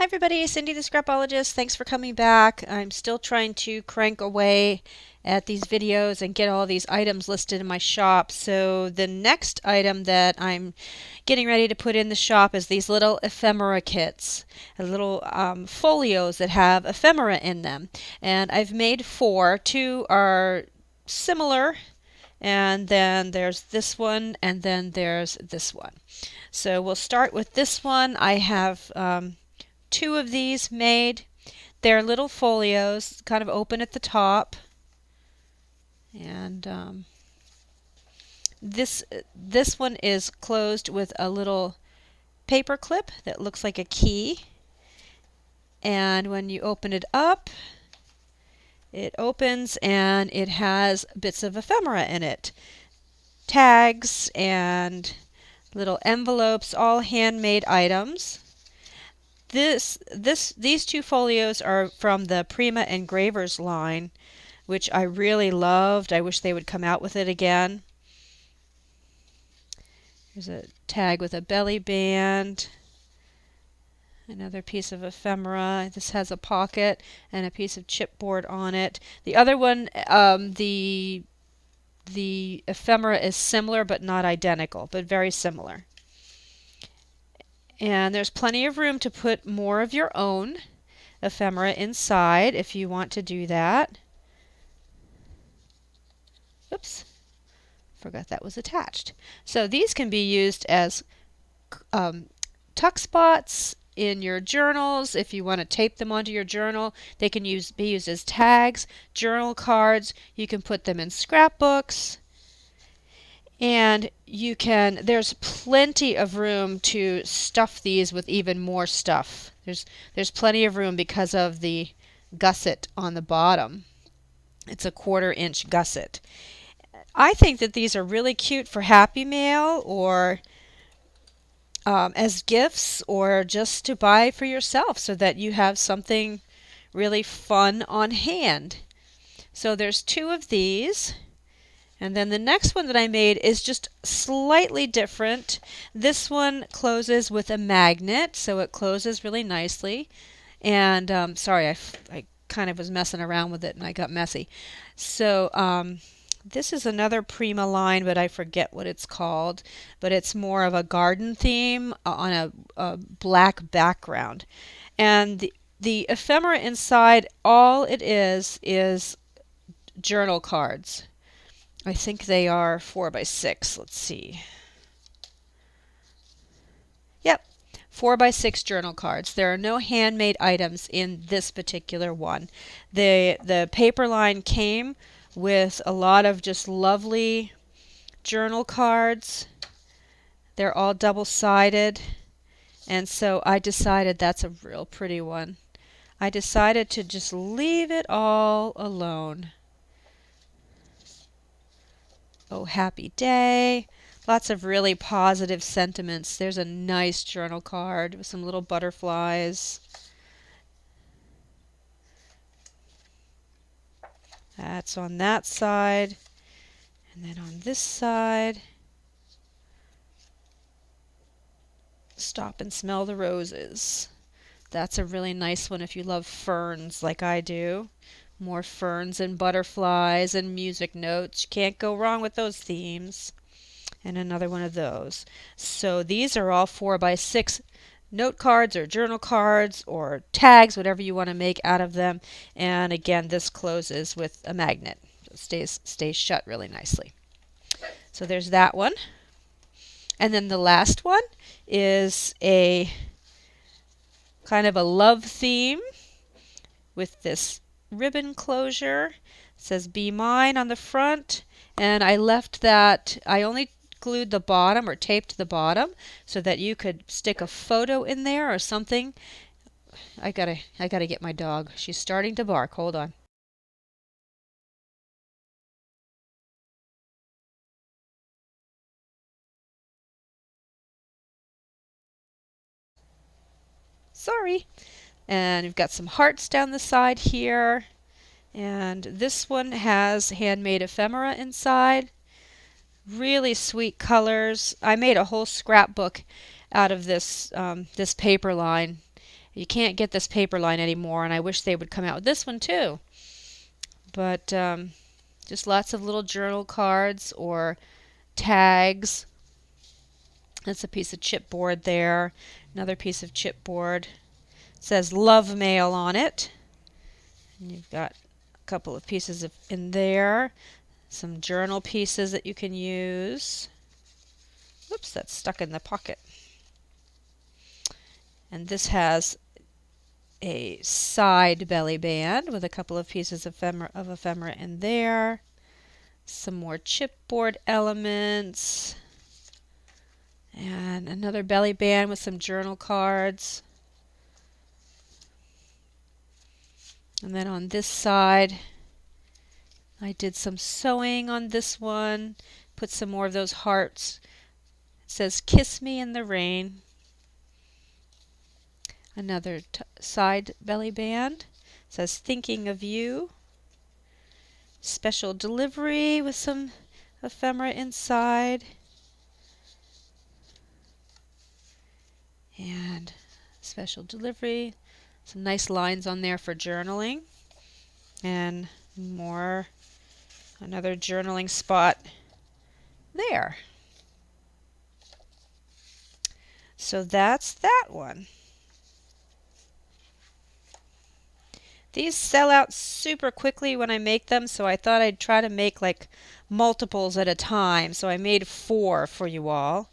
Hi everybody, Cindy the Scrapologist. Thanks for coming back. I'm still trying to crank away at these videos and get all these items listed in my shop. So the next item that I'm getting ready to put in the shop is these little ephemera kits, little folios that have ephemera in them. And I've made four. Two are similar, and then there's this one, and then there's this one. So we'll start with this one. I have two of these made. They're little folios, kind of open at the top, and this one is closed with a little paper clip that looks like a key. And when you open it up, it opens and it has bits of ephemera in it, tags and little envelopes, all handmade items. These two folios are from the Prima Engravers line, which I really loved. I wish they would come out with it again. There's a tag with a belly band, another piece of ephemera. This has a pocket and a piece of chipboard on it. The other one, the ephemera is similar but not identical, but very similar. And there's plenty of room to put more of your own ephemera inside if you want to do that. Oops, forgot that was attached. So these can be used as tuck spots in your journals. If you want to tape them onto your journal, they can be used as tags, journal cards. You can put them in scrapbooks. And there's plenty of room to stuff these with even more stuff. There's plenty of room because of the gusset on the bottom. It's a 1/4 inch gusset. I think that these are really cute for Happy Mail or as gifts or just to buy for yourself so that you have something really fun on hand. So there's two of these. And then the next one that I made is just slightly different. This one closes with a magnet, so it closes really nicely. And sorry, I kind of was messing around with it and I got messy. So this is another Prima line, but I forget what it's called. But it's more of a garden theme on a black background. And the ephemera inside, all it is journal cards. I think they are 4x6. Let's see. Yep, 4x6 journal cards. There are no handmade items in this particular one. The paper line came with a lot of just lovely journal cards. They're all double-sided, and so I decided that's a real pretty one. I decided to just leave it all alone. Oh, happy day. Lots of really positive sentiments. There's a nice journal card with some little butterflies. That's on that side. And then on this side, stop and smell the roses. That's a really nice one if you love ferns like I do. More ferns and butterflies and music notes. You can't go wrong with those themes. And another one of those. So these are all 4x6 note cards or journal cards or tags, whatever you want to make out of them. And again, this closes with a magnet. So it stays shut really nicely. So there's that one. And then the last one is a kind of a love theme with this ribbon closure. It says "Be Mine" on the front, and I left that. I only glued the bottom or taped the bottom so that you could stick a photo in there or something. I gotta get my dog. She's starting to bark. Hold on. Sorry. And you've got some hearts down the side here. And this one has handmade ephemera inside. Really sweet colors. I made a whole scrapbook out of this paper line, You can't get this paper line anymore, and I wish they would come out with this one too. But just lots of little journal cards or tags. That's a piece of chipboard there. Another piece of chipboard. It says Love Mail on it. And you've got a couple of pieces in there. Some journal pieces that you can use. Oops, that's stuck in the pocket. And this has a side belly band with a couple of pieces of ephemera in there. Some more chipboard elements. And another belly band with some journal cards. And then on this side, I did some sewing on this one. Put some more of those hearts. It says, "Kiss me in the rain." Another side belly band. It says, "Thinking of you." Special delivery with some ephemera inside. And special delivery. Some nice lines on there for journaling. And another journaling spot there. So that's that one. These sell out super quickly when I make them, so I thought I'd try to make like multiples at a time. So I made 4 for you all.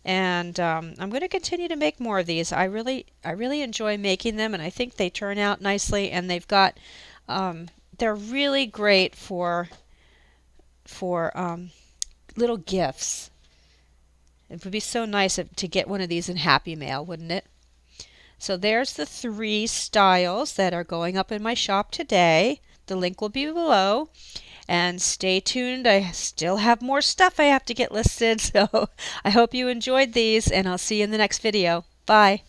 And I'm going to continue to make more of these. I really enjoy making them, and I think they turn out nicely. And they're really great for little gifts. It would be so nice to get one of these in Happy Mail, wouldn't it? So there's the 3 styles that are going up in my shop today. The link will be below. And stay tuned. I still have more stuff I have to get listed. So I hope you enjoyed these, and I'll see you in the next video. Bye.